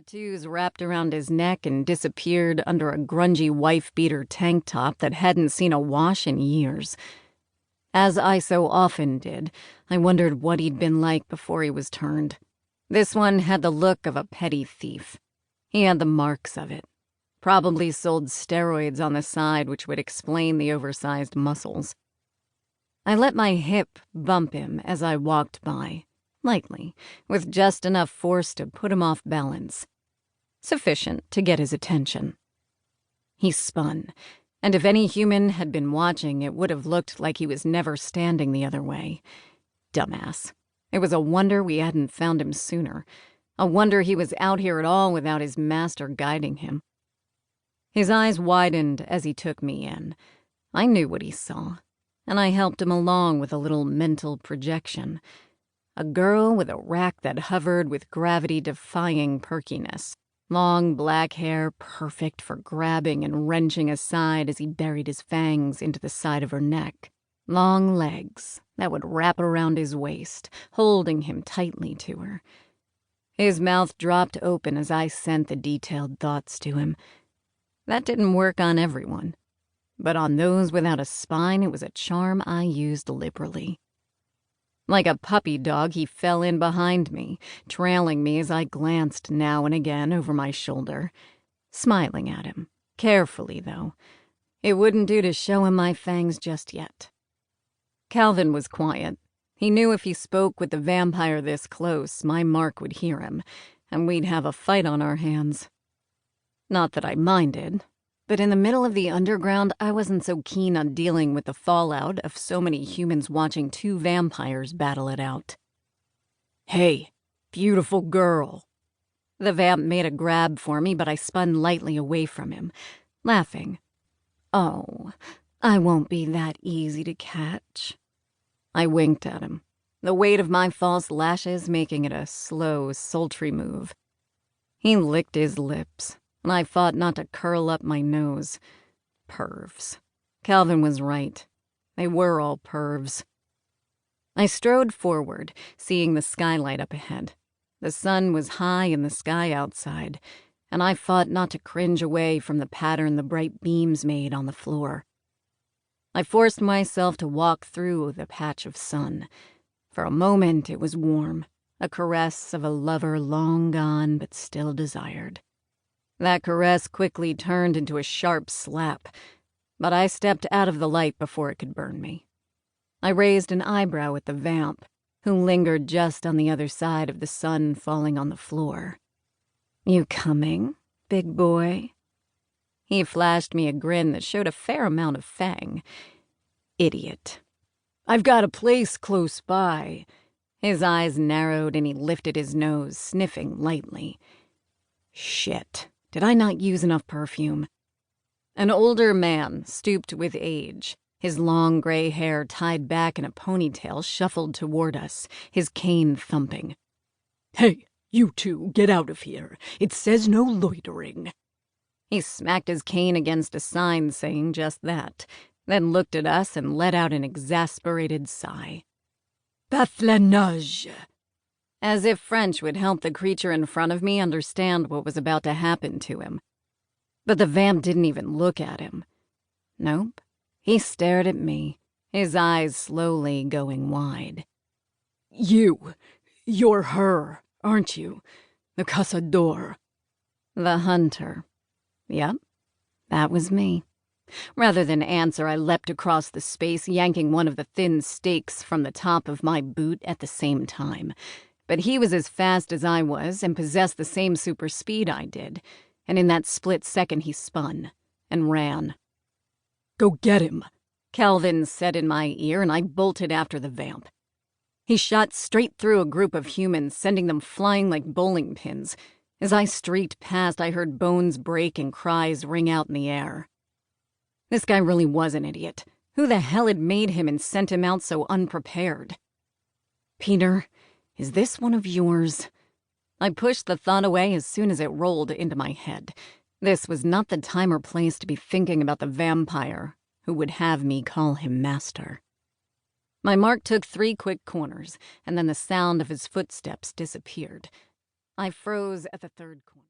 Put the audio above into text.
tattoos wrapped around his neck and disappeared under a grungy wife-beater tank top that hadn't seen a wash in years. As I so often did, I wondered what he'd been like before he was turned. This one had the look of a petty thief. He had the marks of it. Probably sold steroids on the side, which would explain the oversized muscles. I let my hip bump him as I walked by, lightly, with just enough force to put him off balance. Sufficient to get his attention. He spun, and if any human had been watching, it would have looked like he was never standing the other way. Dumbass. It was a wonder we hadn't found him sooner. A wonder he was out here at all without his master guiding him. His eyes widened as he took me in. I knew what he saw, and I helped him along with a little mental projection. A girl with a rack that hovered with gravity-defying perkiness. Long black hair perfect for grabbing and wrenching aside as he buried his fangs into the side of her neck. Long legs that would wrap around his waist, holding him tightly to her. His mouth dropped open as I sent the detailed thoughts to him. That didn't work on everyone, but on those without a spine, it was a charm I used liberally. Like a puppy dog, he fell in behind me, trailing me as I glanced now and again over my shoulder, smiling at him, carefully though. It wouldn't do to show him my fangs just yet. Calvin was quiet. He knew if he spoke with the vampire this close, my mark would hear him, and we'd have a fight on our hands. Not that I minded, but in the middle of the underground, I wasn't so keen on dealing with the fallout of so many humans watching two vampires battle it out. "Hey, beautiful girl." The vamp made a grab for me, but I spun lightly away from him, laughing. "Oh, I won't be that easy to catch." I winked at him, the weight of my false lashes making it a slow, sultry move. He licked his lips, and I fought not to curl up my nose. Pervs. Calvin was right. They were all pervs. I strode forward, seeing the skylight up ahead. The sun was high in the sky outside, and I fought not to cringe away from the pattern the bright beams made on the floor. I forced myself to walk through the patch of sun. For a moment it was warm, a caress of a lover long gone but still desired. That caress quickly turned into a sharp slap, but I stepped out of the light before it could burn me. I raised an eyebrow at the vamp, who lingered just on the other side of the sun falling on the floor. "You coming, big boy?" He flashed me a grin that showed a fair amount of fang. Idiot. "I've got a place close by." His eyes narrowed and he lifted his nose, sniffing lightly. Shit. Did I not use enough perfume? An older man, stooped with age, his long gray hair tied back in a ponytail, shuffled toward us, his cane thumping. "Hey, you two, get out of here. It says no loitering." He smacked his cane against a sign saying just that, then looked at us and let out an exasperated sigh. "Bathlanage." As if French would help the creature in front of me understand what was about to happen to him. But the vamp didn't even look at him. Nope. He stared at me, his eyes slowly going wide. You're her, aren't you? The Cazador." The hunter. Yep, that was me. Rather than answer, I leapt across the space, yanking one of the thin stakes from the top of my boot at the same time. But he was as fast as I was and possessed the same super speed I did, and in that split second he spun and ran. "Go get him," Calvin said in my ear, and I bolted after the vamp. He shot straight through a group of humans, sending them flying like bowling pins. As I streaked past, I heard bones break and cries ring out in the air. This guy really was an idiot. Who the hell had made him and sent him out so unprepared? "Peter, is this one of yours?" I pushed the thought away as soon as it rolled into my head. This was not the time or place to be thinking about the vampire who would have me call him master. My mark took 3 quick corners, and then the sound of his footsteps disappeared. I froze at the 3rd corner.